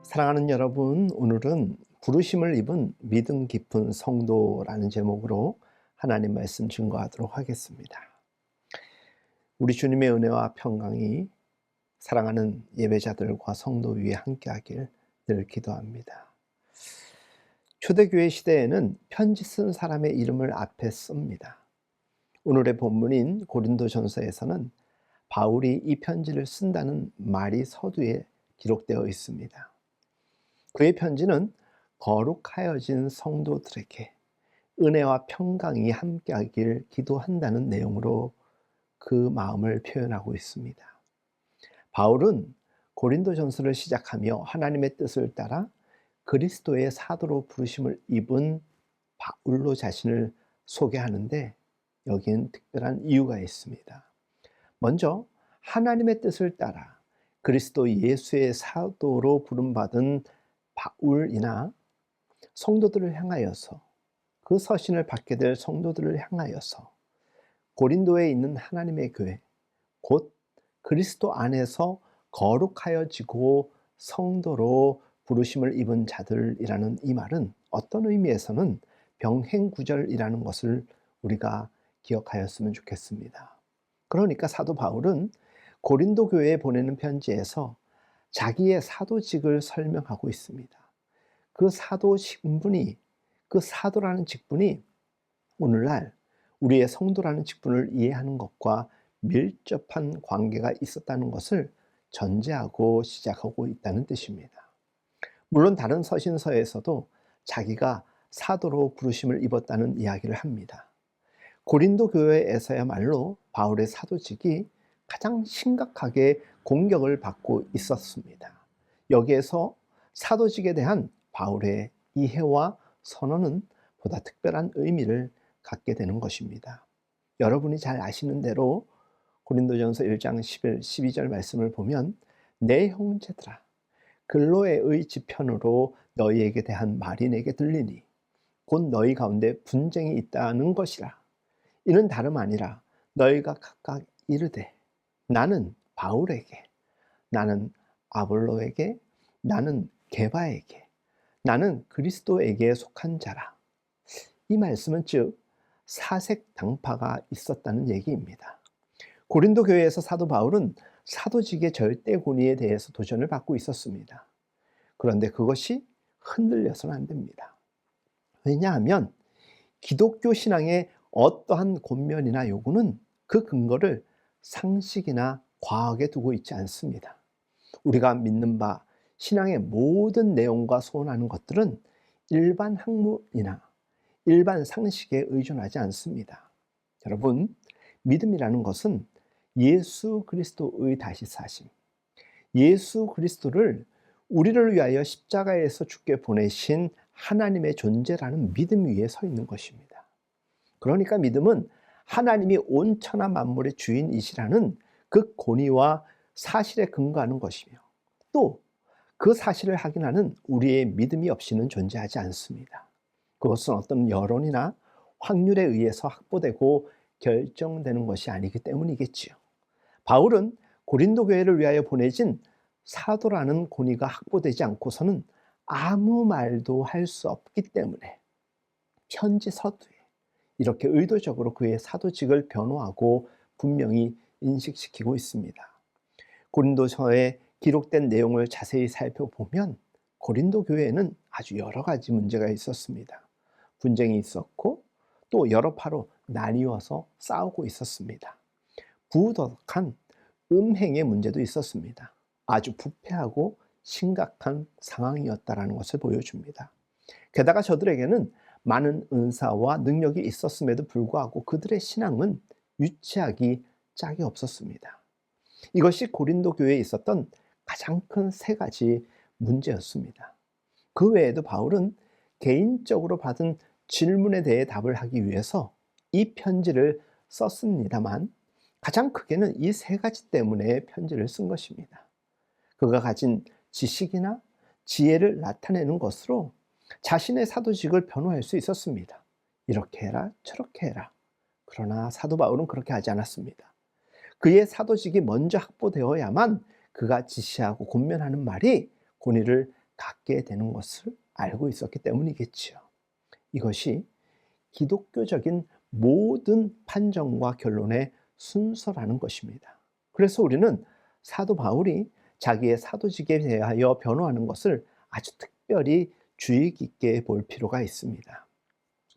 사랑하는 여러분, 오늘은 부르심을 입은 믿음 깊은 성도라는 제목으로 하나님 말씀 증거하도록 하겠습니다. 우리 주님의 은혜와 평강이 사랑하는 예배자들과 성도 위에 함께하길 늘 기도합니다. 초대교회 시대에는 편지 쓴 사람의 이름을 앞에 씁니다. 오늘의 본문인 고린도전서에서는 바울이 이 편지를 쓴다는 말이 서두에 기록되어 있습니다. 그의 편지는 거룩하여진 성도들에게 은혜와 평강이 함께하길 기도한다는 내용으로 그 마음을 표현하고 있습니다. 바울은 고린도전서를 시작하며 하나님의 뜻을 따라 그리스도의 사도로 부르심을 입은 바울로 자신을 소개하는데 여기엔 특별한 이유가 있습니다. 먼저 하나님의 뜻을 따라 그리스도 예수의 사도로 부름받은 바울이나 성도들을 향하여서, 그 서신을 받게 될 성도들을 향하여서 고린도에 있는 하나님의 교회, 곧 그리스도 안에서 거룩하여지고 성도로 부르심을 입은 자들이라는 이 말은 어떤 의미에서는 병행구절이라는 것을 우리가 기억하였으면 좋겠습니다. 그러니까 사도 바울은 고린도 교회에 보내는 편지에서 자기의 사도직을 설명하고 있습니다. 그 사도 신분이, 그 사도라는 직분이 오늘날 우리의 성도라는 직분을 이해하는 것과 밀접한 관계가 있었다는 것을 전제하고 시작하고 있다는 뜻입니다. 물론 다른 서신서에서도 자기가 사도로 부르심을 입었다는 이야기를 합니다. 고린도 교회에서야말로 바울의 사도직이 가장 심각하게 공격을 받고 있었습니다. 여기에서 사도직에 대한 바울의 이해와 선언은 보다 특별한 의미를 갖게 되는 것입니다. 여러분이 잘 아시는 대로 고린도전서 1장 11, 12절 말씀을 보면 내 형제들아 글로에의 지편으로 너희에게 대한 말이 내게 들리니 곧 너희 가운데 분쟁이 있다는 것이라. 이는 다름 아니라 너희가 각각 이르되 나는 바울에게, 나는 아볼로에게, 나는 게바에게, 나는 그리스도에게 속한 자라. 이 말씀은 즉 사색 당파가 있었다는 얘기입니다. 고린도 교회에서 사도 바울은 사도직의 절대 권위에 대해서 도전을 받고 있었습니다. 그런데 그것이 흔들려서는 안 됩니다. 왜냐하면 기독교 신앙의 어떠한 권면이나 요구는 그 근거를 상식이나 과학에 두고 있지 않습니다. 우리가 믿는 바 신앙의 모든 내용과 소원하는 것들은 일반 학문이나 일반 상식에 의존하지 않습니다. 여러분, 믿음이라는 것은 예수 그리스도의 다시 사심, 예수 그리스도를 우리를 위하여 십자가에서 죽게 보내신 하나님의 존재라는 믿음 위에 서 있는 것입니다. 그러니까 믿음은 하나님이 온 천하 만물의 주인이시라는 그 권위와 사실에 근거하는 것이며 또 그 사실을 확인하는 우리의 믿음이 없이는 존재하지 않습니다. 그것은 어떤 여론이나 확률에 의해서 확보되고 결정되는 것이 아니기 때문이겠지요. 바울은 고린도 교회를 위하여 보내진 사도라는 권위가 확보되지 않고서는 아무 말도 할 수 없기 때문에 편지 서두에 이렇게 의도적으로 그의 사도직을 변호하고 분명히 인식시키고 있습니다. 고린도서에 기록된 내용을 자세히 살펴보면 고린도 교회에는 아주 여러 가지 문제가 있었습니다. 분쟁이 있었고 또 여러 파로 나뉘어서 싸우고 있었습니다. 부도덕한 음행의 문제도 있었습니다. 아주 부패하고 심각한 상황이었다는 것을 보여줍니다. 게다가 저들에게는 많은 은사와 능력이 있었음에도 불구하고 그들의 신앙은 유치하기 짝이 없었습니다. 이것이 고린도 교회에 있었던 가장 큰 세 가지 문제였습니다. 그 외에도 바울은 개인적으로 받은 질문에 대해 답을 하기 위해서 이 편지를 썼습니다만 가장 크게는 이 세 가지 때문에 편지를 쓴 것입니다. 그가 가진 지식이나 지혜를 나타내는 것으로 자신의 사도직을 변호할 수 있었습니다. 이렇게 해라, 저렇게 해라. 그러나 사도 바울은 그렇게 하지 않았습니다. 그의 사도직이 먼저 확보되어야만 그가 지시하고 권면하는 말이 권위를 갖게 되는 것을 알고 있었기 때문이겠지요. 이것이 기독교적인 모든 판정과 결론의 순서라는 것입니다. 그래서 우리는 사도 바울이 자기의 사도직에 대하여 변호하는 것을 아주 특별히 주의 깊게 볼 필요가 있습니다.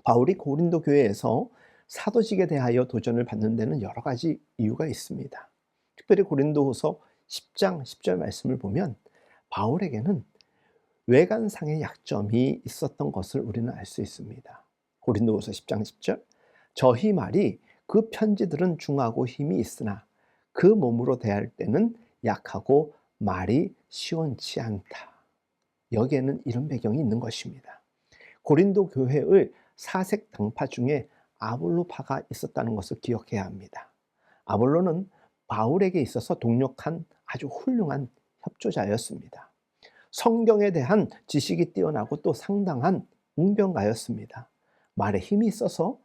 바울이 고린도 교회에서 사도직에 대하여 도전을 받는 데는 여러 가지 이유가 있습니다. 특별히 고린도후서 10장 10절 말씀을 보면 바울에게는 외관상의 약점이 있었던 것을 우리는 알 수 있습니다. 고린도후서 10장 10절, 저희 말이 그 편지들은 중하고 힘이 있으나 그 몸으로 대할 때는 약하고 말이 시원치 않다. 여기에는 이런 배경이 있는 것입니다. 고린도 교회의 사색 당파 중에 아볼로파가 있었다는 것을 기억해야 합니다. 아볼로는 바울에게 있어서 동력한 아주 훌륭한 협조자였습니다. 성경에 대한 지식이 뛰어나고 또 상당한 웅변가였습니다. 말에 힘이 있어서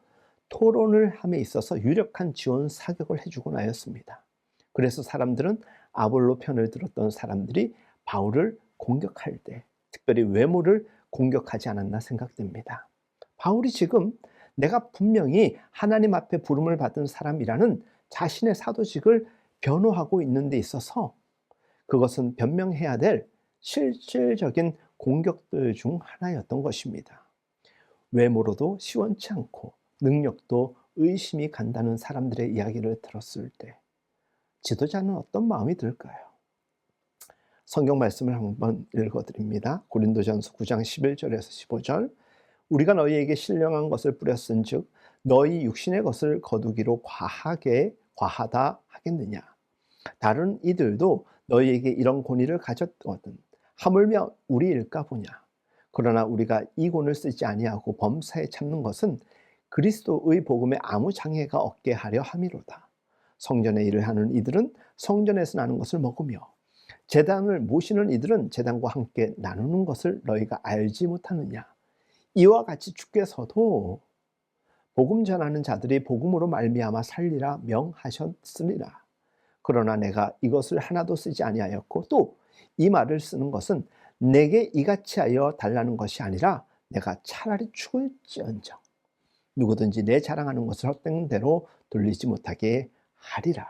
토론을 함에 있어서 유력한 지원 사격을 해주곤 하였습니다. 그래서 사람들은 아볼로 편을 들었던 사람들이 바울을 공격할 때 특별히 외모를 공격하지 않았나 생각됩니다. 바울이 지금 내가 분명히 하나님 앞에 부름을 받은 사람이라는 자신의 사도직을 변호하고 있는 데 있어서 그것은 변명해야 될 실질적인 공격들 중 하나였던 것입니다. 외모로도 시원치 않고 능력도 의심이 간다는 사람들의 이야기를 들었을 때 지도자는 어떤 마음이 들까요? 성경 말씀을 한번 읽어드립니다. 고린도전서 9장 11절에서 15절, 우리가 너희에게 신령한 것을 뿌렸은즉 너희 육신의 것을 거두기로 과하다 하겠느냐. 다른 이들도 너희에게 이런 권위를 가졌거든 하물며 우리일까 보냐. 그러나 우리가 이 권을 쓰지 아니하고 범사에 참는 것은 그리스도의 복음에 아무 장애가 없게 하려 함이로다. 성전의 일을 하는 이들은 성전에서 나는 것을 먹으며 제단을 모시는 이들은 제단과 함께 나누는 것을 너희가 알지 못하느냐. 이와 같이 주께서도 복음 전하는 자들이 복음으로 말미암아 살리라 명하셨으리라. 그러나 내가 이것을 하나도 쓰지 아니하였고 또 이 말을 쓰는 것은 내게 이같이 하여 달라는 것이 아니라 내가 차라리 죽을지언정 누구든지 내 자랑하는 것을 헛된 대로 돌리지 못하게 하리라.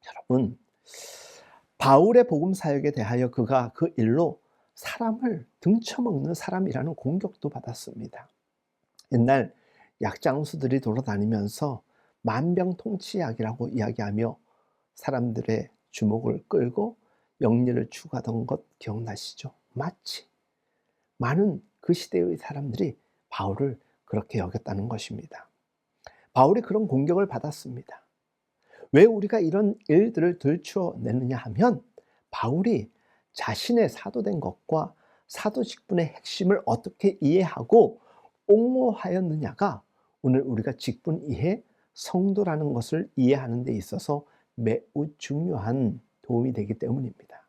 여러분, 바울의 복음 사역에 대하여 그가 그 일로 사람을 등쳐먹는 사람이라는 공격도 받았습니다. 옛날 약장수들이 돌아다니면서 만병통치약이라고 이야기하며 사람들의 주목을 끌고 영리를 추구하던 것 기억나시죠? 마치 많은 그 시대의 사람들이 바울을 그렇게 여겼다는 것입니다. 바울이 그런 공격을 받았습니다. 왜 우리가 이런 일들을 들추어내느냐 하면 바울이 자신의 사도된 것과 사도 직분의 핵심을 어떻게 이해하고 옹호하였느냐가 오늘 우리가 직분 이해, 성도라는 것을 이해하는 데 있어서 매우 중요한 도움이 되기 때문입니다.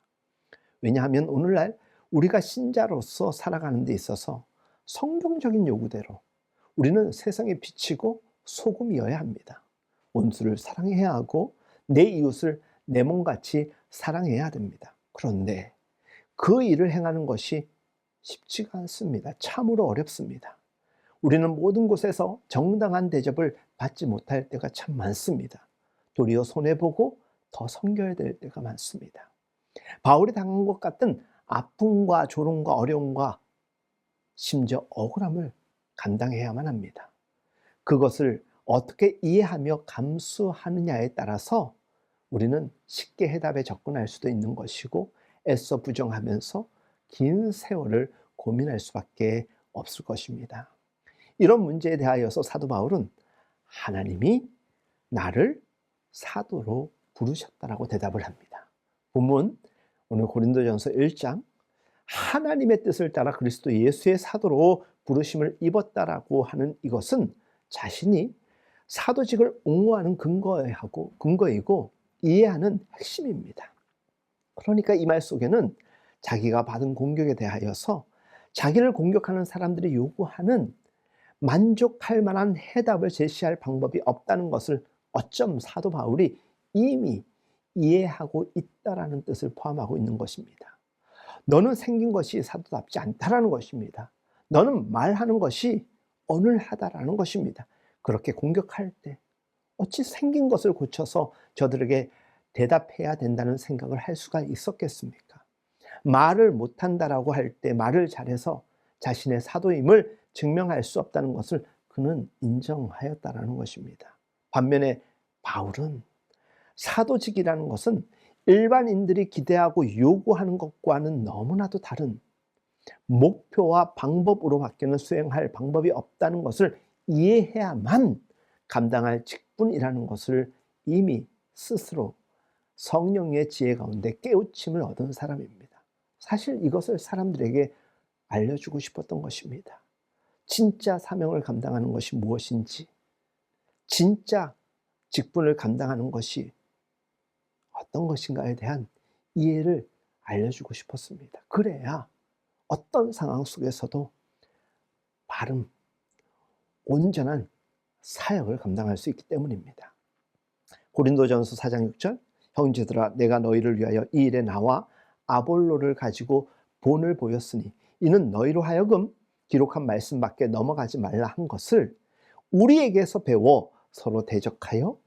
왜냐하면 오늘날 우리가 신자로서 살아가는 데 있어서 성경적인 요구대로 우리는 세상에 비치고 소금이어야 합니다. 원수를 사랑해야 하고 내 이웃을 내 몸같이 사랑해야 됩니다. 그런데 그 일을 행하는 것이 쉽지가 않습니다. 참으로 어렵습니다. 우리는 모든 곳에서 정당한 대접을 받지 못할 때가 참 많습니다. 도리어 손해보고 더 섬겨야 될 때가 많습니다. 바울이 당한 것 같은 아픔과 조롱과 어려움과 심지어 억울함을 감당해야만 합니다. 그것을 어떻게 이해하며 감수하느냐에 따라서 우리는 쉽게 해답에 접근할 수도 있는 것이고 애써 부정하면서 긴 세월을 고민할 수밖에 없을 것입니다. 이런 문제에 대하여서 사도 바울은 하나님이 나를 사도로 부르셨다라고 대답을 합니다. 본문 오늘 고린도전서 1장 하나님의 뜻을 따라 그리스도 예수의 사도로 부르심을 입었다라고 하는 이것은 자신이 사도직을 옹호하는 근거이고 이해하는 핵심입니다. 그러니까 이 말 속에는 자기가 받은 공격에 대하여서 자기를 공격하는 사람들이 요구하는 만족할 만한 해답을 제시할 방법이 없다는 것을 어쩜 사도 바울이 이미 이해하고 있다라는 뜻을 포함하고 있는 것입니다. 너는 생긴 것이 사도답지 않다라는 것입니다. 너는 말하는 것이 어눌하다라는 것입니다. 그렇게 공격할 때 어찌 생긴 것을 고쳐서 저들에게 대답해야 된다는 생각을 할 수가 있었겠습니까? 말을 못한다라고 할 때 말을 잘해서 자신의 사도임을 증명할 수 없다는 것을 그는 인정하였다라는 것입니다. 반면에 바울은 사도직이라는 것은 일반인들이 기대하고 요구하는 것과는 너무나도 다른 목표와 방법으로 바뀌는 수행할 방법이 없다는 것을 이해해야만 감당할 직분이라는 것을 이미 스스로 성령의 지혜 가운데 깨우침을 얻은 사람입니다. 사실 이것을 사람들에게 알려주고 싶었던 것입니다. 진짜 사명을 감당하는 것이 무엇인지, 진짜 직분을 감당하는 것이 어떤 것인가에 대한 이해를 알려주고 싶었습니다. 그래야 어떤 상황 속에서도 바른, 온전한 사역을 감당할 수 있기 때문입니다. 고린도전서 4장 6절, 형제들아 내가 너희를 위하여 이 일에 나와 아볼로를 가지고 본을 보였으니 이는 너희로 하여금 기록한 말씀밖에 넘어가지 말라 한 것을 우리에게서 배워 서로 대적하여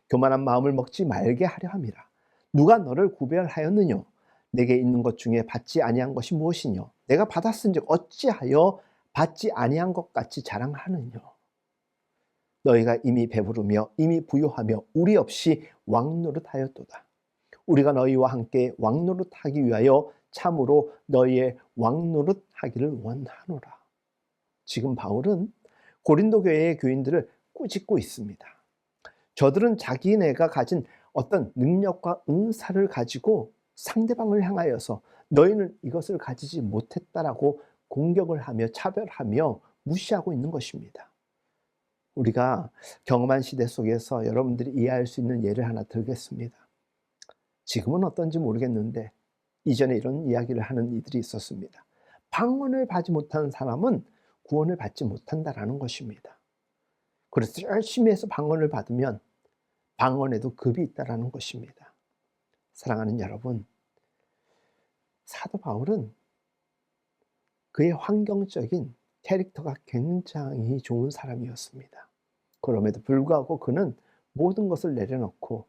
교만한 마음을 먹지 말게 하려 함이라. 누가 너를 구별하였느냐? 내게 있는 것 중에 받지 아니한 것이 무엇이뇨? 내가 받았은즉 어찌하여 받지 아니한 것 같이 자랑하느냐? 너희가 이미 배부르며 이미 부유하며 우리 없이 왕노릇하였도다. 우리가 너희와 함께 왕노릇하기 위하여 참으로 너희의 왕노릇하기를 원하노라. 지금 바울은 고린도 교회의 교인들을 꾸짖고 있습니다. 저들은 자기네가 가진 어떤 능력과 은사를 가지고 상대방을 향하여서 너희는 이것을 가지지 못했다라고 공격을 하며 차별하며 무시하고 있는 것입니다. 우리가 경험한 시대 속에서 여러분들이 이해할 수 있는 예를 하나 들겠습니다. 지금은 어떤지 모르겠는데 이전에 이런 이야기를 하는 이들이 있었습니다. 방언을 받지 못한 사람은 구원을 받지 못한다라는 것입니다. 그래서 열심히 해서 방언을 받으면 방언에도 급이 있다라는 것입니다. 사랑하는 여러분, 사도 바울은 그의 환경적인 캐릭터가 굉장히 좋은 사람이었습니다. 그럼에도 불구하고 그는 모든 것을 내려놓고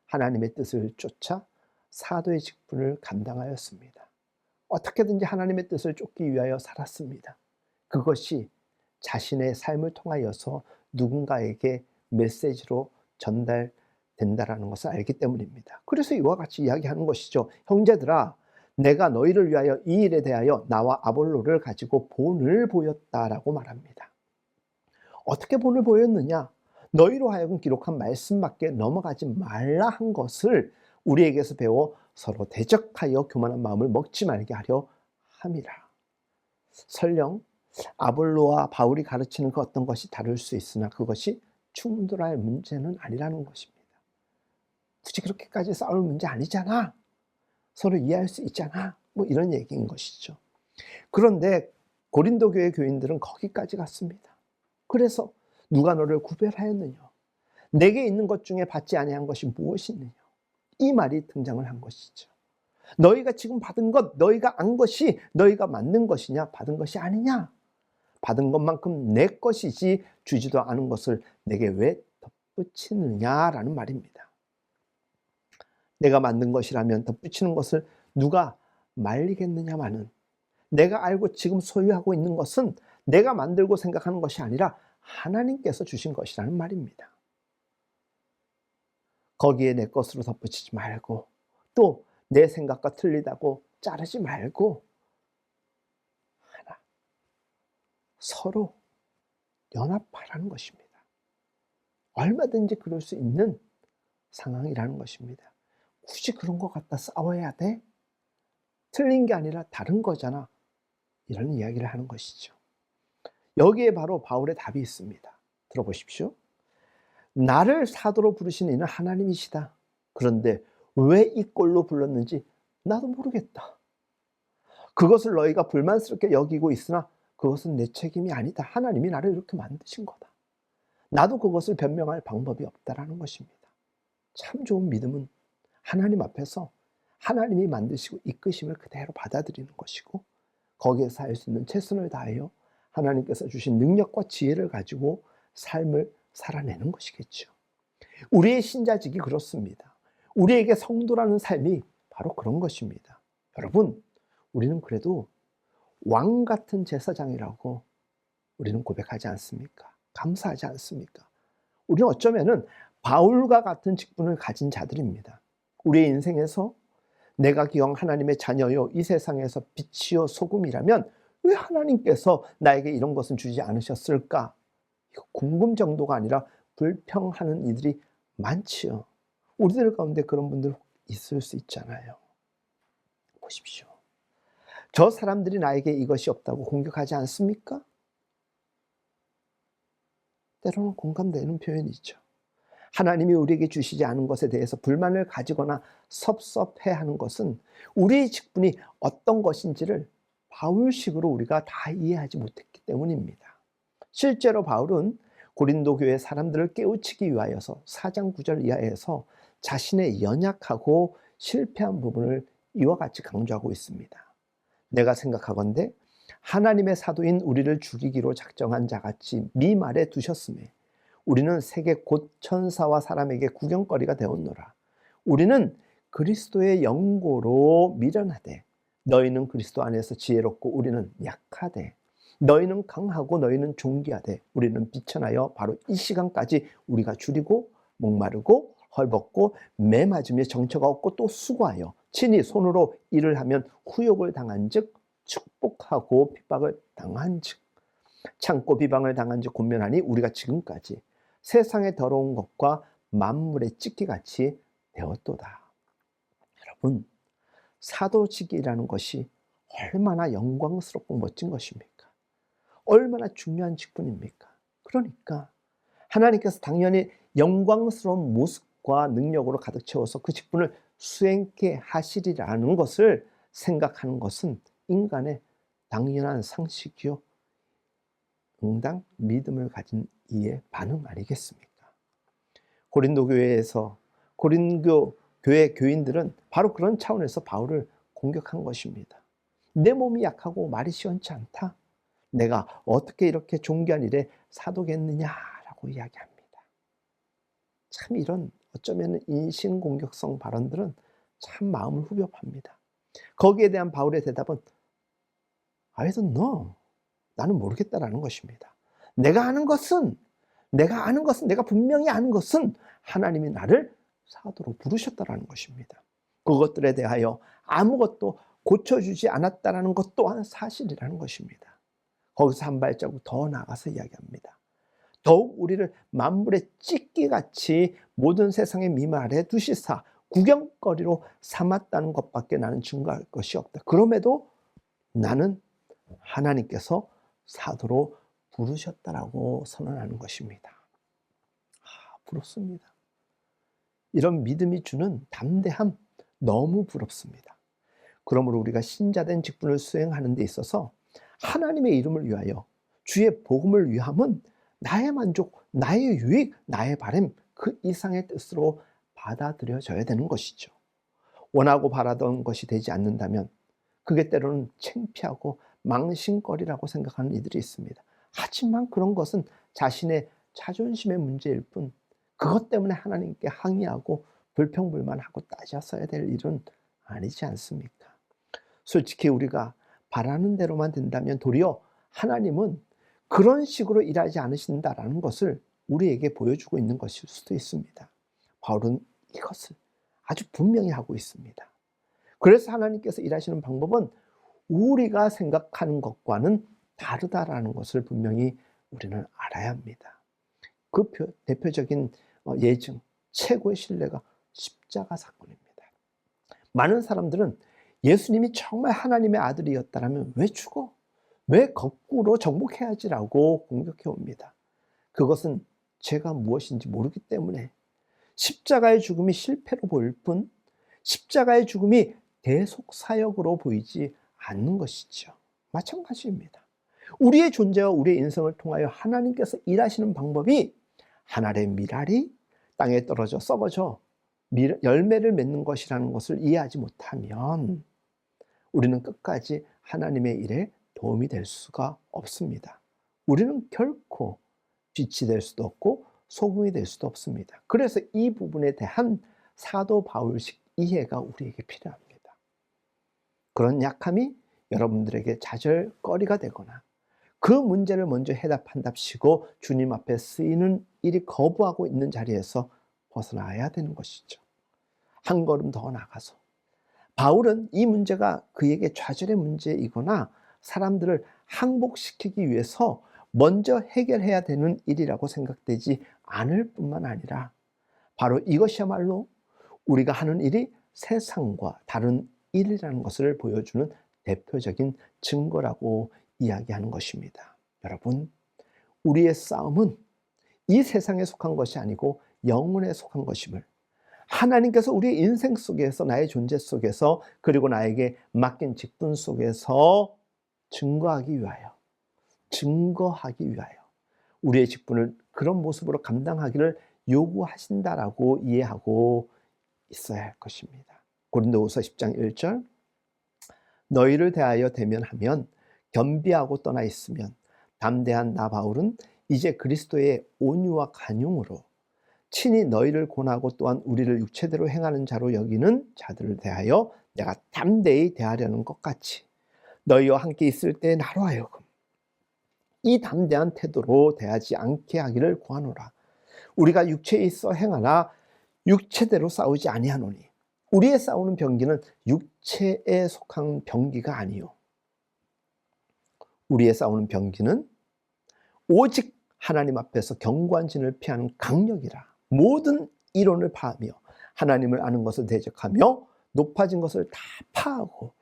하나님의 뜻을 쫓아 사도의 직분을 감당하였습니다. 어떻게든지 하나님의 뜻을 쫓기 위하여 살았습니다. 그것이 자신의 삶을 통하여서 누군가에게 메시지로 전달된다라는 것을 알기 때문입니다. 그래서 이와 같이 이야기하는 것이죠. 형제들아, 내가 너희를 위하여 이 일에 대하여 나와 아볼로를 가지고 본을 보였다라고 말합니다. 어떻게 본을 보였느냐? 너희로 하여금 기록한 말씀밖에 넘어가지 말라 한 것을 우리에게서 배워 서로 대적하여 교만한 마음을 먹지 말게 하려 함이라. 설령 아볼로와 바울이 가르치는 그 어떤 것이 다를 수 있으나 그것이 충돌할 문제는 아니라는 것입니다. 굳이 그렇게까지 싸울 문제 아니잖아. 서로 이해할 수 있잖아. 뭐 이런 얘기인 것이죠. 그런데 고린도 교회 교인들은 거기까지 갔습니다. 그래서 누가 너를 구별하였느냐? 내게 있는 것 중에 받지 아니한 것이 무엇이느냐? 이 말이 등장을 한 것이죠. 너희가 지금 받은 것, 너희가 안 것이 너희가 맞는 것이냐? 받은 것이 아니냐? 받은 것만큼 내 것이지 주지도 않은 것을 내게 왜 덧붙이느냐라는 말입니다. 내가 만든 것이라면 덧붙이는 것을 누가 말리겠느냐마는 내가 알고 지금 소유하고 있는 것은 내가 만들고 생각하는 것이 아니라 하나님께서 주신 것이라는 말입니다. 거기에 내 것으로 덧붙이지 말고 또 내 생각과 틀리다고 자르지 말고 하나 서로 연합하라는 것입니다. 얼마든지 그럴 수 있는 상황이라는 것입니다. 굳이 그런 것 갖다 싸워야 돼? 틀린 게 아니라 다른 거잖아. 이런 이야기를 하는 것이죠. 여기에 바로 바울의 답이 있습니다. 들어보십시오. 나를 사도로 부르신 이는 하나님이시다. 그런데 왜 이 꼴로 불렀는지 나도 모르겠다. 그것을 너희가 불만스럽게 여기고 있으나 그것은 내 책임이 아니다. 하나님이 나를 이렇게 만드신 거다. 나도 그것을 변명할 방법이 없다라는 것입니다. 참 좋은 믿음은 하나님 앞에서 하나님이 만드시고 이끄심을 그대로 받아들이는 것이고, 거기에서 할 수 있는 최선을 다하여 하나님께서 주신 능력과 지혜를 가지고 삶을 살아내는 것이겠죠. 우리의 신자직이 그렇습니다. 우리에게 성도라는 삶이 바로 그런 것입니다. 여러분, 우리는 그래도 왕 같은 제사장이라고 우리는 고백하지 않습니까? 감사하지 않습니까? 우리는 어쩌면은 바울과 같은 직분을 가진 자들입니다. 우리의 인생에서 내가 기왕 하나님의 자녀요 이 세상에서 빛이요 소금이라면 왜 하나님께서 나에게 이런 것은 주지 않으셨을까? 이거 궁금 정도가 아니라 불평하는 이들이 많지요. 우리들 가운데 그런 분들 있을 수 있잖아요. 보십시오. 저 사람들이 나에게 이것이 없다고 공격하지 않습니까? 때로는 공감되는 표현이죠. 하나님이 우리에게 주시지 않은 것에 대해서 불만을 가지거나 섭섭해하는 것은 우리의 직분이 어떤 것인지를 바울식으로 우리가 다 이해하지 못했기 때문입니다. 실제로 바울은 고린도 교회 사람들을 깨우치기 위하여서 4장 9절 이하에서 자신의 연약하고 실패한 부분을 이와 같이 강조하고 있습니다. 내가 생각하건대 하나님의 사도인 우리를 죽이기로 작정한 자같이 미말에 두셨음에 우리는 세계 곧 천사와 사람에게 구경거리가 되었노라. 우리는 그리스도의 영고로 미련하되 너희는 그리스도 안에서 지혜롭고 우리는 약하되 너희는 강하고 너희는 존귀하되 우리는 비천하여 바로 이 시간까지 우리가 줄이고 목마르고 헐벗고 매 맞으며 정처가 없고 또 수고하여 친히 손으로 일을 하면 후욕을 당한즉 축복하고 핍박을 당한즉 참고 비방을 당한즉 곤면하니 우리가 지금까지 세상의 더러운 것과 만물의 찢기같이 되었도다. 여러분, 사도직이라는 것이 얼마나 영광스럽고 멋진 것입니까? 얼마나 중요한 직분입니까? 그러니까 하나님께서 당연히 영광스러운 모습과 능력으로 가득 채워서 그 직분을 수행케 하시리라는 것을 생각하는 것은 인간의 당연한 상식이요 응당 믿음을 가진 이의 반응 아니겠습니까? 고린도 교회에서 고린도 교회 교인들은 바로 그런 차원에서 바울을 공격한 것입니다. 내 몸이 약하고 말이 시원치 않다. 내가 어떻게 이렇게 존귀한 일에 사도겠느냐라고 이야기합니다. 참 이런 어쩌면 인신공격성 발언들은 참 마음을 후벼 팝니다. 거기에 대한 바울의 대답은 I don't know. 나는 모르겠다라는 것입니다. 내가 아는 것은 내가 분명히 아는 것은 하나님이 나를 사도로 부르셨다라는 것입니다. 그것들에 대하여 아무것도 고쳐주지 않았다라는 것 또한 사실이라는 것입니다. 거기서 한 발자국 더 나아가서 이야기합니다. 더욱 우리를 만물의 찢기같이 모든 세상의 미말에 두시사 구경거리로 삼았다는 것밖에 나는 증거할 것이 없다. 그럼에도 나는 하나님께서 사도로 부르셨다라고 선언하는 것입니다. 부럽습니다. 이런 믿음이 주는 담대함 너무 부럽습니다. 그러므로 우리가 신자된 직분을 수행하는 데 있어서 하나님의 이름을 위하여 주의 복음을 위함은 나의 만족, 나의 유익, 나의 바람 그 이상의 뜻으로 받아들여져야 되는 것이죠. 원하고 바라던 것이 되지 않는다면 그게 때로는 창피하고 망신거리라고 생각하는 이들이 있습니다. 하지만 그런 것은 자신의 자존심의 문제일 뿐 그것 때문에 하나님께 항의하고 불평불만하고 따졌어야 될 일은 아니지 않습니까? 솔직히 우리가 바라는 대로만 된다면 도리어 하나님은 그런 식으로 일하지 않으신다라는 것을 우리에게 보여주고 있는 것일 수도 있습니다. 바울은 이것을 아주 분명히 하고 있습니다. 그래서 하나님께서 일하시는 방법은 우리가 생각하는 것과는 다르다라는 것을 분명히 우리는 알아야 합니다. 그 대표적인 예증, 최고의 신뢰가 십자가 사건입니다. 많은 사람들은 예수님이 정말 하나님의 아들이었다면 왜 죽어? 왜 거꾸로 정복해야지라고 공격해 옵니다. 그것은 죄가 무엇인지 모르기 때문에 십자가의 죽음이 실패로 보일 뿐 십자가의 죽음이 대속사역으로 보이지 않는 것이죠. 마찬가지입니다. 우리의 존재와 우리의 인생을 통하여 하나님께서 일하시는 방법이 하늘의 밀알이 땅에 떨어져 썩어져 열매를 맺는 것이라는 것을 이해하지 못하면 우리는 끝까지 하나님의 일에 도움이 될 수가 없습니다. 우리는 결코 빛이 될 수도 없고 소금이 될 수도 없습니다. 그래서 이 부분에 대한 사도 바울식 이해가 우리에게 필요합니다. 그런 약함이 여러분들에게 좌절거리가 되거나 그 문제를 먼저 해답한답시고 주님 앞에 쓰이는 일이 거부하고 있는 자리에서 벗어나야 되는 것이죠. 한 걸음 더 나가서 바울은 이 문제가 그에게 좌절의 문제이거나 사람들을 항복시키기 위해서 먼저 해결해야 되는 일이라고 생각되지 않을 뿐만 아니라 바로 이것이야말로 우리가 하는 일이 세상과 다른 일이라는 것을 보여주는 대표적인 증거라고 이야기하는 것입니다. 여러분, 우리의 싸움은 이 세상에 속한 것이 아니고 영혼에 속한 것임을 하나님께서 우리의 인생 속에서, 나의 존재 속에서, 그리고 나에게 맡긴 직분 속에서 증거하기 위하여 우리의 직분을 그런 모습으로 감당하기를 요구하신다라고 이해하고 있어야 할 것입니다. 고린도후서 10장 1절, 너희를 대하여 대면하면 겸비하고 떠나 있으면 담대한 나 바울은 이제 그리스도의 온유와 간용으로 친히 너희를 권하고 또한 우리를 육체대로 행하는 자로 여기는 자들을 대하여 내가 담대히 대하려는 것 같이 너희와 함께 있을 때 나로 하여금 이 담대한 태도로 대하지 않게 하기를 구하노라. 우리가 육체에 있어 행하나 육체대로 싸우지 아니하노니 우리의 싸우는 병기는 육체에 속한 병기가 아니요 우리의 싸우는 병기는 오직 하나님 앞에서 견고한 진을 피하는 강력이라. 모든 이론을 파하며 하나님을 아는 것을 대적하며 높아진 것을 다 파하고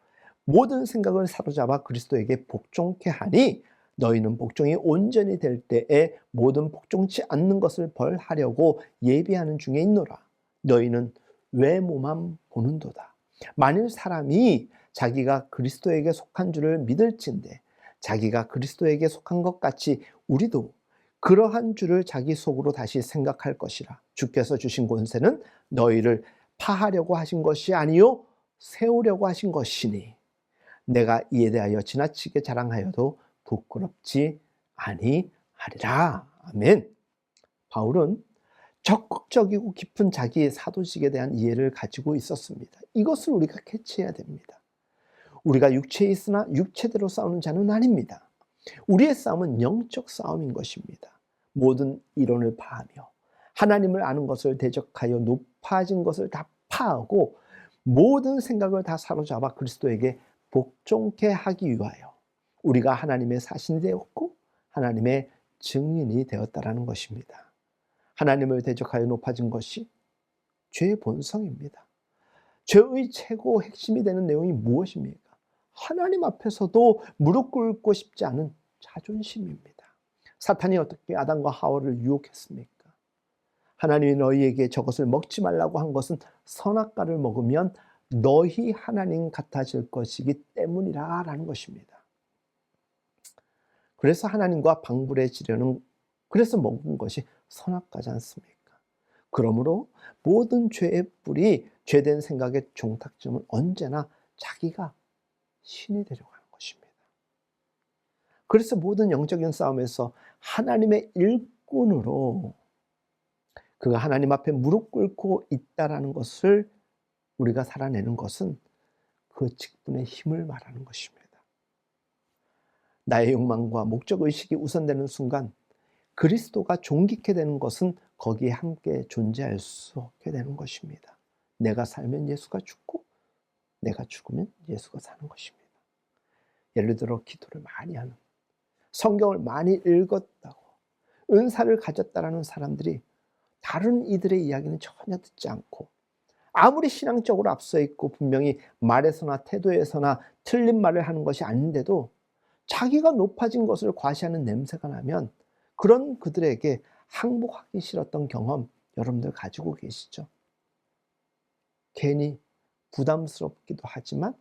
모든 생각을 사로잡아 그리스도에게 복종케 하니 너희는 복종이 온전히 될 때에 모든 복종치 않는 것을 벌하려고 예비하는 중에 있노라. 너희는 외모만 보는도다. 만일 사람이 자기가 그리스도에게 속한 줄을 믿을진대 자기가 그리스도에게 속한 것 같이 우리도 그러한 줄을 자기 속으로 다시 생각할 것이라. 주께서 주신 권세는 너희를 파하려고 하신 것이 아니요 세우려고 하신 것이니 내가 이에 대하여 지나치게 자랑하여도 부끄럽지 아니하리라. 아멘. 바울은 적극적이고 깊은 자기의 사도직에 대한 이해를 가지고 있었습니다. 이것을 우리가 캐치해야 됩니다. 우리가 육체에 있으나 육체대로 싸우는 자는 아닙니다. 우리의 싸움은 영적 싸움인 것입니다. 모든 이론을 파하며 하나님을 아는 것을 대적하여 높아진 것을 다 파하고 모든 생각을 다 사로잡아 그리스도에게 복종케 하기 위하여 우리가 하나님의 사신이 되었고 하나님의 증인이 되었다라는 것입니다. 하나님을 대적하여 높아진 것이 죄의 본성입니다. 죄의 최고 핵심이 되는 내용이 무엇입니까? 하나님 앞에서도 무릎 꿇고 싶지 않은 자존심입니다. 사탄이 어떻게 아담과 하와를 유혹했습니까? 하나님이 너희에게 저것을 먹지 말라고 한 것은 선악과를 먹으면 너희 하나님 같아질 것이기 때문이라 라는 것입니다. 그래서 하나님과 방불해지려는 그래서 먹은 것이 선악과지 않습니까? 그러므로 모든 죄의 뿌리, 죄된 생각의 종탁점은 언제나 자기가 신이 되려고 하는 것입니다. 그래서 모든 영적인 싸움에서 하나님의 일꾼으로 그가 하나님 앞에 무릎 꿇고 있다라는 것을 우리가 살아내는 것은 그 직분의 힘을 말하는 것입니다. 나의 욕망과 목적의식이 우선되는 순간 그리스도가 존귀케 되는 것은 거기에 함께 존재할 수 없게 되는 것입니다. 내가 살면 예수가 죽고 내가 죽으면 예수가 사는 것입니다. 예를 들어 기도를 많이 하는, 성경을 많이 읽었다고 은사를 가졌다라는 사람들이 다른 이들의 이야기는 전혀 듣지 않고 아무리 신앙적으로 앞서 있고 분명히 말에서나 태도에서나 틀린 말을 하는 것이 아닌데도 자기가 높아진 것을 과시하는 냄새가 나면 그런 그들에게 항복하기 싫었던 경험 여러분들 가지고 계시죠? 괜히 부담스럽기도 하지만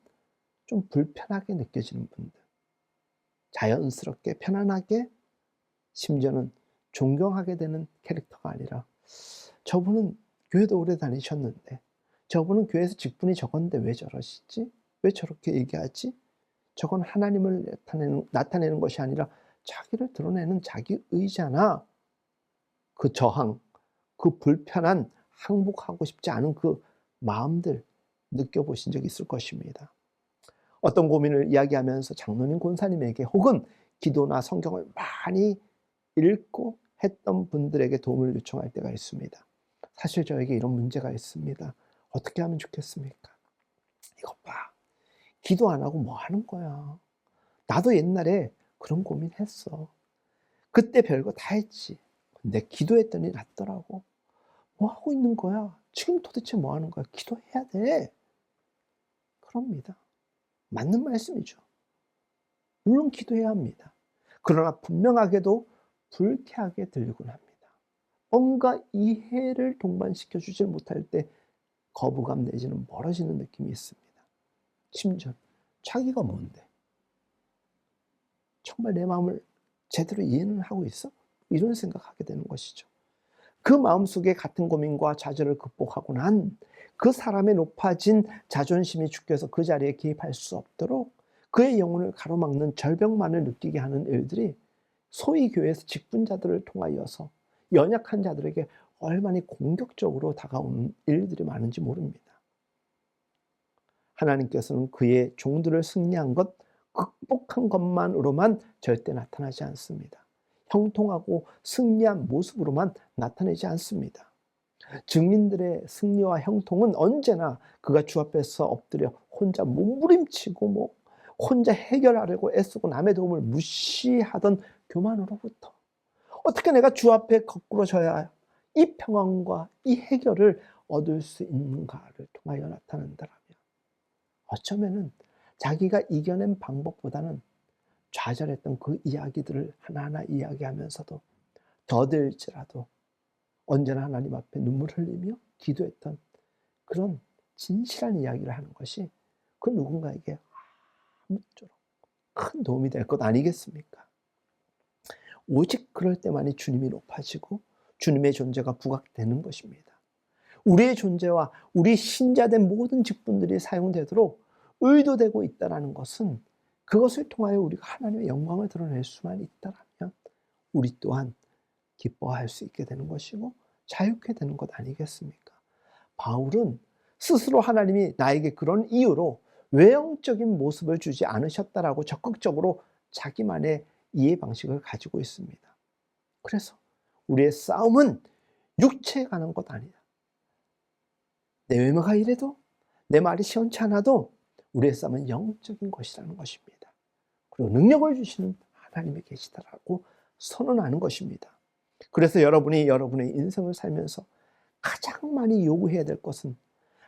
좀 불편하게 느껴지는 분들, 자연스럽게 편안하게 심지어는 존경하게 되는 캐릭터가 아니라 저분은 교회도 오래 다니셨는데 저분은 교회에서 직분이 적었는데 왜 저러시지? 왜 저렇게 얘기하지? 저건 하나님을 나타내는 것이 아니라 자기를 드러내는 자기 의잖아. 그 저항, 그 불편한 항복하고 싶지 않은 그 마음들 느껴보신 적 있을 것입니다. 어떤 고민을 이야기하면서 장로님 권사님에게 혹은 기도나 성경을 많이 읽고 했던 분들에게 도움을 요청할 때가 있습니다. 사실 저에게 이런 문제가 있습니다. 어떻게 하면 좋겠습니까? 이것 봐. 기도 안 하고 뭐 하는 거야. 나도 옛날에 그런 고민했어. 그때 별거 다 했지. 근데 기도했더니 낫더라고. 뭐 하고 있는 거야? 지금 도대체 뭐 하는 거야? 기도해야 돼. 그럽니다. 맞는 말씀이죠. 물론 기도해야 합니다. 그러나 분명하게도 불쾌하게 들리곤 합니다. 뭔가 이해를 동반시켜 주지 못할 때 거부감 내지는 멀어지는 느낌이 있습니다. 심지어 자기가 뭔데? 정말 내 마음을 제대로 이해는 하고 있어? 이런 생각하게 되는 것이죠. 그 마음속에 같은 고민과 좌절을 극복하고 난 그 사람의 높아진 자존심이 주께서 그 자리에 개입할 수 없도록 그의 영혼을 가로막는 절벽만을 느끼게 하는 일들이 소위 교회에서 직분자들을 통하여서 연약한 자들에게 얼마나 공격적으로 다가오는 일들이 많은지 모릅니다. 하나님께서는 그의 종들을 승리한 것, 극복한 것만으로만 절대 나타나지 않습니다. 형통하고 승리한 모습으로만 나타내지 않습니다. 증인들의 승리와 형통은 언제나 그가 주 앞에서 엎드려 혼자 몸부림치고 혼자 해결하려고 애쓰고 남의 도움을 무시하던 교만으로부터 어떻게 내가 주 앞에 거꾸로 져야 이 평안과 이 해결을 얻을 수 있는가를 통하여 나타난다라면 어쩌면은 자기가 이겨낸 방법보다는 좌절했던 그 이야기들을 하나하나 이야기하면서도 더딜지라도 언제나 하나님 앞에 눈물 흘리며 기도했던 그런 진실한 이야기를 하는 것이 그 누군가에게 아무쪼록 큰 도움이 될 것 아니겠습니까? 오직 그럴 때만이 주님이 높아지고 주님의 존재가 부각되는 것입니다. 우리의 존재와 우리 신자된 모든 직분들이 사용되도록 의도되고 있다는 것은 그것을 통하여 우리가 하나님의 영광을 드러낼 수만 있다면 우리 또한 기뻐할 수 있게 되는 것이고 자유케 되는 것 아니겠습니까? 바울은 스스로 하나님이 나에게 그런 이유로 외형적인 모습을 주지 않으셨다라고 적극적으로 자기만의 이해 방식을 가지고 있습니다. 그래서 우리의 싸움은 육체에 관한 것 아니다. 내 외모가 이래도 내 말이 시원치 않아도 우리의 싸움은 영적인 것이라는 것입니다. 그리고 능력을 주시는 하나님이 계시다라고 선언하는 것입니다. 그래서 여러분이 여러분의 인생을 살면서 가장 많이 요구해야 될 것은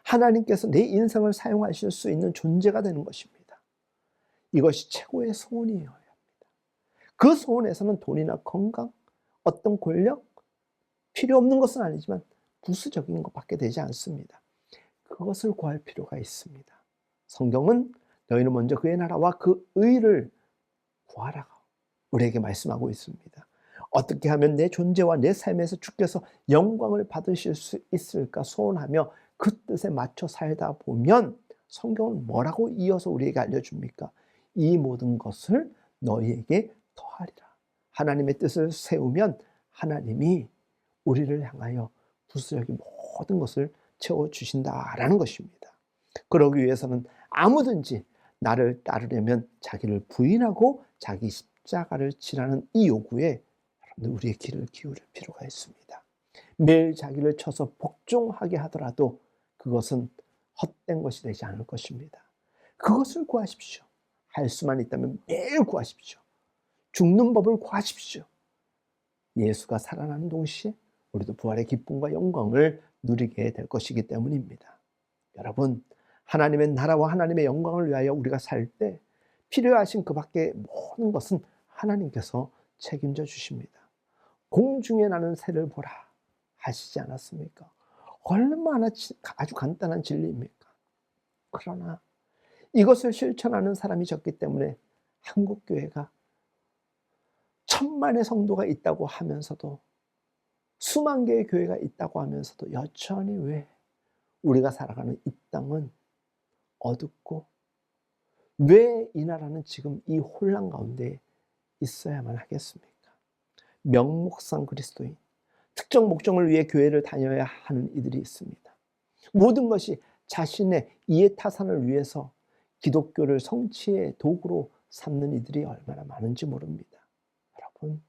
하나님께서 내 인생을 사용하실 수 있는 존재가 되는 것입니다. 이것이 최고의 소원이어야 합니다. 그 소원에서는 돈이나 건강, 어떤 권력, 필요 없는 것은 아니지만 부수적인 것밖에 되지 않습니다. 그것을 구할 필요가 있습니다. 성경은 너희는 먼저 그의 나라와 그 의를 구하라고 우리에게 말씀하고 있습니다. 어떻게 하면 내 존재와 내 삶에서 주께서 영광을 받으실 수 있을까 소원하며 그 뜻에 맞춰 살다 보면 성경은 뭐라고 이어서 우리에게 알려줍니까? 이 모든 것을 너희에게 더하리라. 하나님의 뜻을 세우면 하나님이 우리를 향하여 부수적인 모든 것을 채워주신다라는 것입니다. 그러기 위해서는 아무든지 나를 따르려면 자기를 부인하고 자기 십자가를 지라는 이 요구에 우리의 귀를 기울일 필요가 있습니다. 매일 자기를 쳐서 복종하게 하더라도 그것은 헛된 것이 되지 않을 것입니다. 그것을 구하십시오. 할 수만 있다면 매일 구하십시오. 죽는 법을 구하십시오. 예수가 살아나는 동시에 우리도 부활의 기쁨과 영광을 누리게 될 것이기 때문입니다. 여러분, 하나님의 나라와 하나님의 영광을 위하여 우리가 살 때 필요하신 그 밖의 모든 것은 하나님께서 책임져 주십니다. 공중에 나는 새를 보라 하시지 않았습니까? 얼마나 아주 간단한 진리입니까? 그러나 이것을 실천하는 사람이 적기 때문에 한국교회가 1000만의 성도가 있다고 하면서도 수만 개의 교회가 있다고 하면서도 여전히 왜 우리가 살아가는 이 땅은 어둡고, 왜 이 나라는 지금 이 혼란 가운데 있어야만 하겠습니까? 명목상 그리스도인, 특정 목적을 위해 교회를 다녀야 하는 이들이 있습니다. 모든 것이 자신의 이해타산을 위해서 기독교를 성취의 도구로 삼는 이들이 얼마나 많은지 모릅니다. 여러분,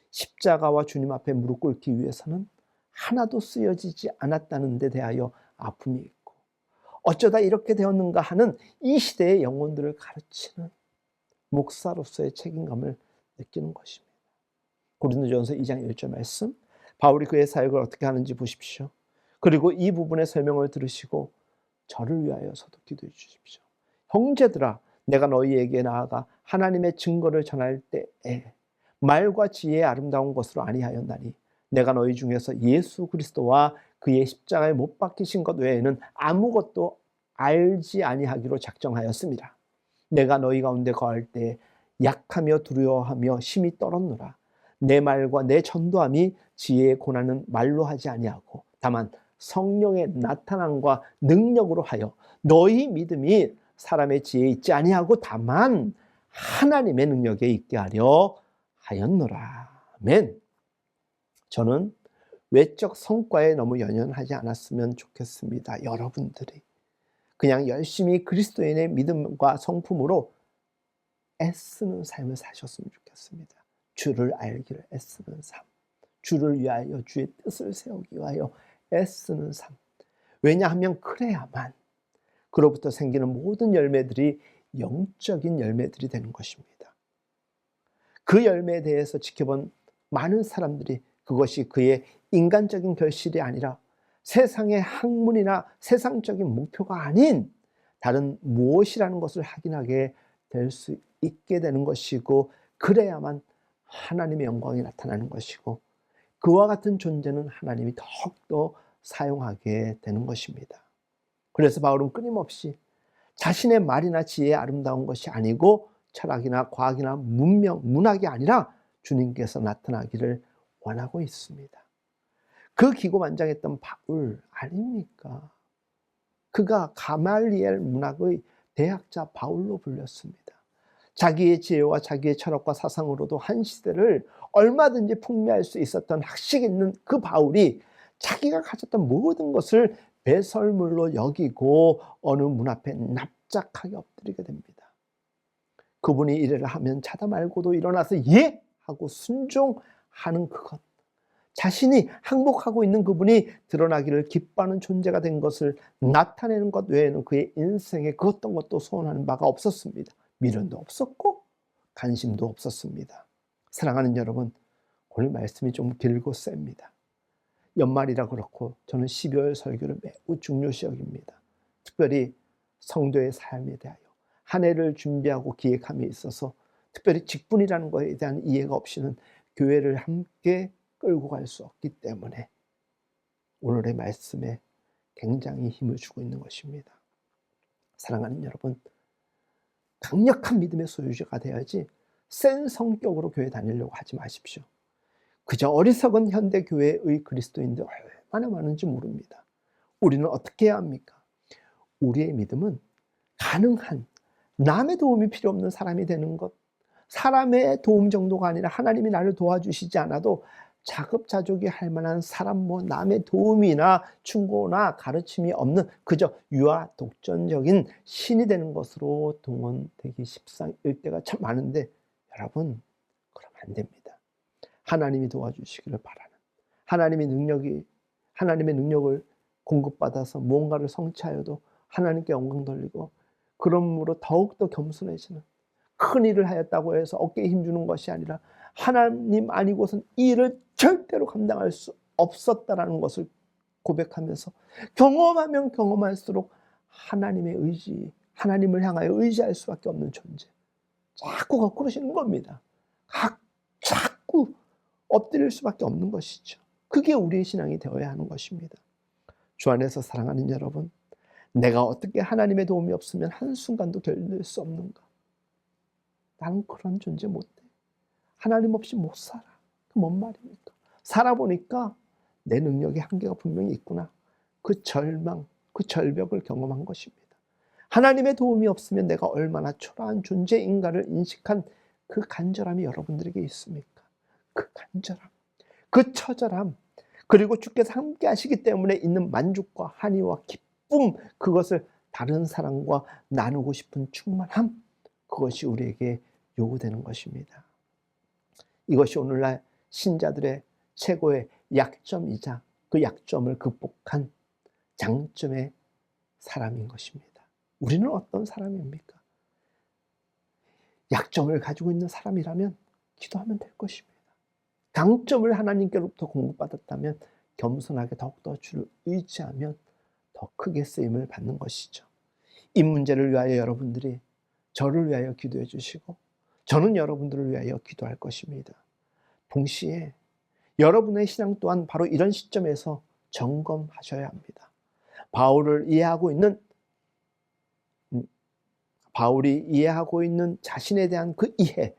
십자가와 주님 앞에 무릎 꿇기 위해서는 하나도 쓰여지지 않았다는 데 대하여 아픔이 있고, 어쩌다 이렇게 되었는가 하는 이 시대의 영혼들을 가르치는 목사로서의 책임감을 느끼는 것입니다. 고린도전서 2장 1절 말씀, 바울이 그의 사역을 어떻게 하는지 보십시오. 그리고 이 부분의 설명을 들으시고 저를 위하여서도 기도해 주십시오. 형제들아, 내가 너희에게 나아가 하나님의 증거를 전할 때에 말과 지혜의 아름다운 것으로 아니하였나니 내가 너희 중에서 예수 그리스도와 그의 십자가에 못 박히신 것 외에는 아무것도 알지 아니하기로 작정하였습니다. 내가 너희 가운데 거할 때 약하며 두려워하며 심히 떨었노라. 내 말과 내 전도함이 지혜의 고난은 말로 하지 아니하고 다만 성령의 나타남과 능력으로 하여 너희 믿음이 사람의 지혜에 있지 아니하고 다만 하나님의 능력에 있게 하려 하였노라. 아멘. 저는 외적 성과에 너무 연연하지 않았으면 좋겠습니다. 여러분들이 그냥 열심히 그리스도인의 믿음과 성품으로 애쓰는 삶을 사셨으면 좋겠습니다. 주를 알기를 애쓰는 삶, 주를 위하여 주의 뜻을 세우기 위하여 애쓰는 삶. 왜냐하면 그래야만 그로부터 생기는 모든 열매들이 영적인 열매들이 되는 것입니다. 그 열매에 대해서 지켜본 많은 사람들이 그것이 그의 인간적인 결실이 아니라 세상의 학문이나 세상적인 목표가 아닌 다른 무엇이라는 것을 확인하게 될 수 있게 되는 것이고, 그래야만 하나님의 영광이 나타나는 것이고, 그와 같은 존재는 하나님이 더욱더 사용하게 되는 것입니다. 그래서 바울은 끊임없이 자신의 말이나 지혜의 아름다운 것이 아니고 철학이나 과학이나 문학이 아니라 주님께서 나타나기를 원하고 있습니다. 그 기고만장했던 바울 아닙니까? 그가 가말리엘 문학의 대학자 바울로 불렸습니다. 자기의 지혜와 자기의 철학과 사상으로도 한 시대를 얼마든지 풍미할 수 있었던 학식 있는 그 바울이 자기가 가졌던 모든 것을 배설물로 여기고 어느 문 앞에 납작하게 엎드리게 됩니다. 그분이 이래라 하면 자다 말고도 일어나서 예! 하고 순종하는 그것, 자신이 항복하고 있는 그분이 드러나기를 기뻐하는 존재가 된 것을 나타내는 것 외에는 그의 인생에 그 어떤 것도 소원하는 바가 없었습니다. 미련도 없었고 관심도 없었습니다. 사랑하는 여러분, 오늘 말씀이 좀 길고 셉니다. 연말이라 그렇고 저는 12월 설교를 매우 중요시 여깁니다. 특별히 성도의 삶에 대하여 한 해를 준비하고 기획함에 있어서 특별히 직분이라는 것에 대한 이해가 없이는 교회를 함께 끌고 갈 수 없기 때문에 오늘의 말씀에 굉장히 힘을 주고 있는 것입니다. 사랑하는 여러분, 강력한 믿음의 소유자가 되어야지 센 성격으로 교회 다니려고 하지 마십시오. 그저 어리석은 현대 교회의 그리스도인들 얼마나 많은지 모릅니다. 우리는 어떻게 해야 합니까? 우리의 믿음은 가능한 남의 도움이 필요 없는 사람이 되는 것, 사람의 도움 정도가 아니라 하나님이 나를 도와주시지 않아도 자급자족이 할 만한 사람, 남의 도움이나 충고나 가르침이 없는 그저 유아 독전적인 신이 되는 것으로 동원되기 십상일 때가 참 많은데, 여러분 그러면 안 됩니다. 하나님이 도와주시기를 바라는, 하나님의 능력을 공급받아서 무언가를 성취하여도 하나님께 영광 돌리고, 그러므로 더욱더 겸손해지는, 큰 일을 하였다고 해서 어깨에 힘주는 것이 아니라 하나님 아니고선 이 일을 절대로 감당할 수 없었다라는 것을 고백하면서 경험하면 경험할수록 하나님의 의지, 하나님을 향하여 의지할 수밖에 없는 존재, 자꾸 거꾸로지는 겁니다. 자꾸 엎드릴 수밖에 없는 것이죠. 그게 우리의 신앙이 되어야 하는 것입니다. 주 안에서 사랑하는 여러분, 내가 어떻게 하나님의 도움이 없으면 한순간도 견딜 수 없는가? 나는 그런 존재 못돼. 하나님 없이 못 살아. 그 뭔 말입니까? 살아보니까 내 능력의 한계가 분명히 있구나. 그 절망, 그 절벽을 경험한 것입니다. 하나님의 도움이 없으면 내가 얼마나 초라한 존재인가를 인식한 그 간절함이 여러분들에게 있습니까? 그 간절함, 그 처절함, 그리고 주께서 함께 하시기 때문에 있는 만족과 한의와 기쁨, 그것을 다른 사람과 나누고 싶은 충만함, 그것이 우리에게 요구되는 것입니다. 이것이 오늘날 신자들의 최고의 약점이자 그 약점을 극복한 장점의 사람인 것입니다. 우리는 어떤 사람입니까? 약점을 가지고 있는 사람이라면 기도하면 될 것입니다. 강점을 하나님께로부터 공급받았다면 겸손하게 더욱더 주를 의지하면 더 크게 쓰임을 받는 것이죠. 이 문제를 위하여 여러분들이 저를 위하여 기도해 주시고 저는 여러분들을 위하여 기도할 것입니다. 동시에 여러분의 신앙 또한 바로 이런 시점에서 점검하셔야 합니다. 바울이 이해하고 있는 자신에 대한 그 이해,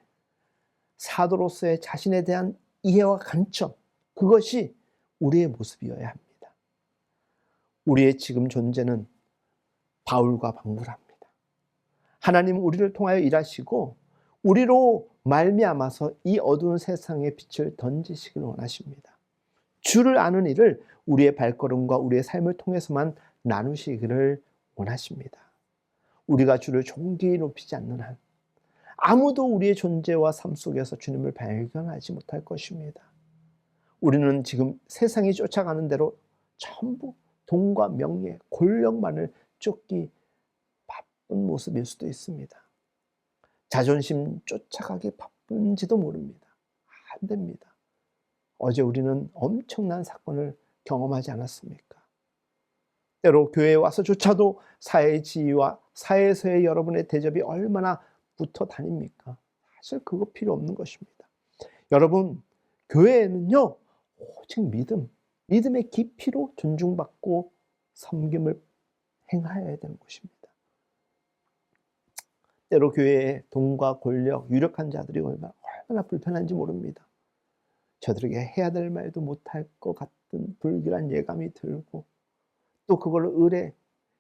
사도로서의 자신에 대한 이해와 관점, 그것이 우리의 모습이어야 합니다. 우리의 지금 존재는 바울과 방불합니다. 하나님은 우리를 통하여 일하시고 우리로 말미암아서 이 어두운 세상에 빛을 던지시길 원하십니다. 주를 아는 일을 우리의 발걸음과 우리의 삶을 통해서만 나누시기를 원하십니다. 우리가 주를 존귀히 높이지 않는 한 아무도 우리의 존재와 삶 속에서 주님을 발견하지 못할 것입니다. 우리는 지금 세상이 쫓아가는 대로 전부 돈과 명예, 권력만을 쫓기 바쁜 모습일 수도 있습니다. 자존심 쫓아가기 바쁜지도 모릅니다. 안 됩니다. 어제 우리는 엄청난 사건을 경험하지 않았습니까? 때로 교회에 와서조차도 사회의 지위와 사회에서의 여러분의 대접이 얼마나 붙어 다닙니까? 사실 그거 필요 없는 것입니다. 여러분, 교회에는요, 오직 믿음의 깊이로 존중받고 섬김을 행하여야 되는 것입니다. 때로 교회에 돈과 권력, 유력한 자들이 얼마나 불편한지 모릅니다. 저들에게 해야 될 말도 못할 것 같은 불길한 예감이 들고 또 그걸 의뢰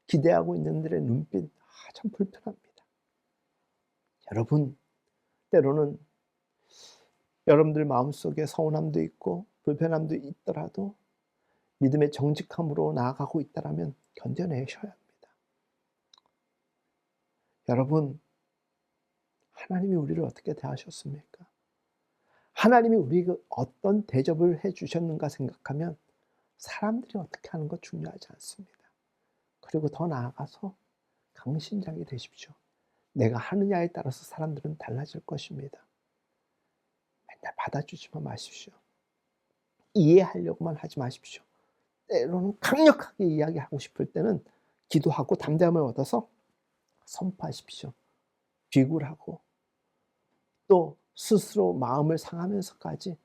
기대하고 있는 들의 눈빛, 참 불편합니다. 여러분, 때로는 여러분들 마음속에 서운함도 있고 불편함도 있더라도 믿음의 정직함으로 나아가고 있다면 견뎌내셔야 합니다. 여러분, 하나님이 우리를 어떻게 대하셨습니까? 하나님이 우리에게 어떤 대접을 해주셨는가 생각하면 사람들이 어떻게 하는 거 중요하지 않습니다. 그리고 더 나아가서 강신장이 되십시오. 내가 하느냐에 따라서 사람들은 달라질 것입니다. 맨날 받아주지만 마십시오. 이해하려고만 하지 마십시오. 때로는 강력하게 이야기하고 싶을 때는 기도하고 담대함을 얻어서 선포하십시오. 비굴하고 또 스스로 마음을 상하면서까지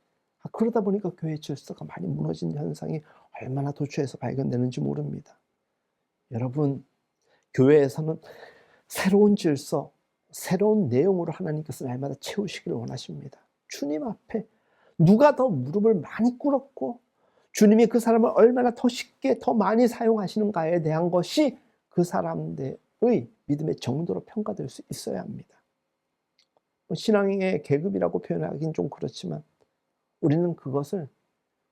그러다 보니까 교회 질서가 많이 무너진 현상이 얼마나 도처에서 발견되는지 모릅니다. 여러분, 교회에서는 새로운 질서, 새로운 내용으로 하나님께서 날마다 채우시기를 원하십니다. 주님 앞에 누가 더 무릎을 많이 꿇었고 주님이 그 사람을 얼마나 더 쉽게 더 많이 사용하시는가에 대한 것이 그 사람들의 믿음의 정도로 평가될 수 있어야 합니다. 신앙의 계급이라고 표현하기는 좀 그렇지만 우리는 그것을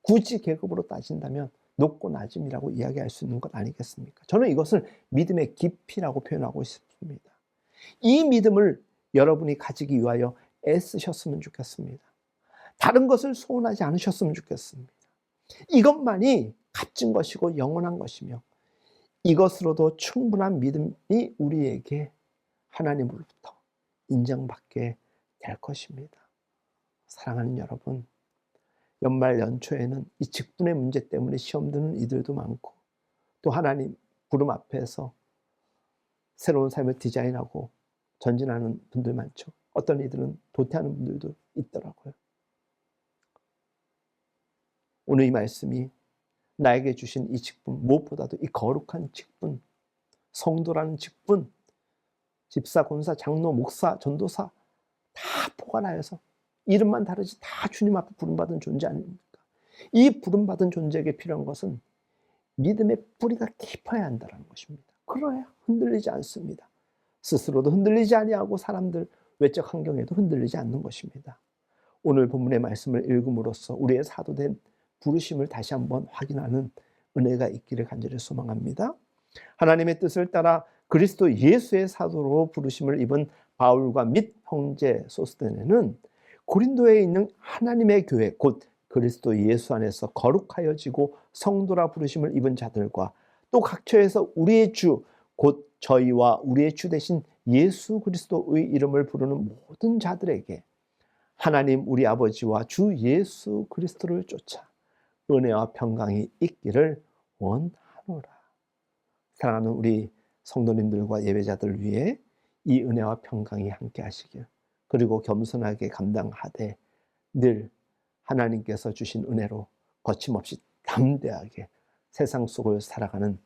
굳이 계급으로 따진다면 높고 낮음이라고 이야기할 수 있는 것 아니겠습니까? 저는 이것을 믿음의 깊이라고 표현하고 싶습니다. 이 믿음을 여러분이 가지기 위하여 애쓰셨으면 좋겠습니다. 다른 것을 소원하지 않으셨으면 좋겠습니다. 이것만이 값진 것이고 영원한 것이며 이것으로도 충분한 믿음이 우리에게 하나님으로부터 인정받게 될 것입니다. 사랑하는 여러분, 연말 연초에는 이 직분의 문제 때문에 시험 드는 이들도 많고 또 하나님 부름 앞에서 새로운 삶을 디자인하고 전진하는 분들 많죠. 어떤 이들은 도태하는 분들도 있더라고요. 오늘 이 말씀이 나에게 주신 이 직분, 무엇보다도 이 거룩한 직분, 성도라는 직분, 집사, 권사, 장로, 목사, 전도사 다 포괄하여서 이름만 다르지 다 주님 앞에 부름받은 존재 아닙니까? 이 부름받은 존재에게 필요한 것은 믿음의 뿌리가 깊어야 한다는 것입니다. 그래야 흔들리지 않습니다. 스스로도 흔들리지 아니하고 사람들 외적 환경에도 흔들리지 않는 것입니다. 오늘 본문의 말씀을 읽음으로써 우리의 사도된 부르심을 다시 한번 확인하는 은혜가 있기를 간절히 소망합니다. 하나님의 뜻을 따라 그리스도 예수의 사도로 부르심을 입은 바울과 및 형제 소스데네는 고린도에 있는 하나님의 교회 곧 그리스도 예수 안에서 거룩하여지고 성도라 부르심을 입은 자들과 또 각처에서 우리의 주 곧 저희와 우리의 주 되신 예수 그리스도의 이름을 부르는 모든 자들에게 하나님 우리 아버지와 주 예수 그리스도를 쫓아 은혜와 평강이 있기를 원하노라. 사랑하는 우리 성도님들과 예배자들 위해 이 은혜와 평강이 함께 하시길, 그리고 겸손하게 감당하되 늘 하나님께서 주신 은혜로 거침없이 담대하게 세상 속을 살아가는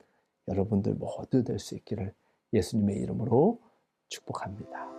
여러분들 모두 될 수 있기를 예수님의 이름으로 축복합니다.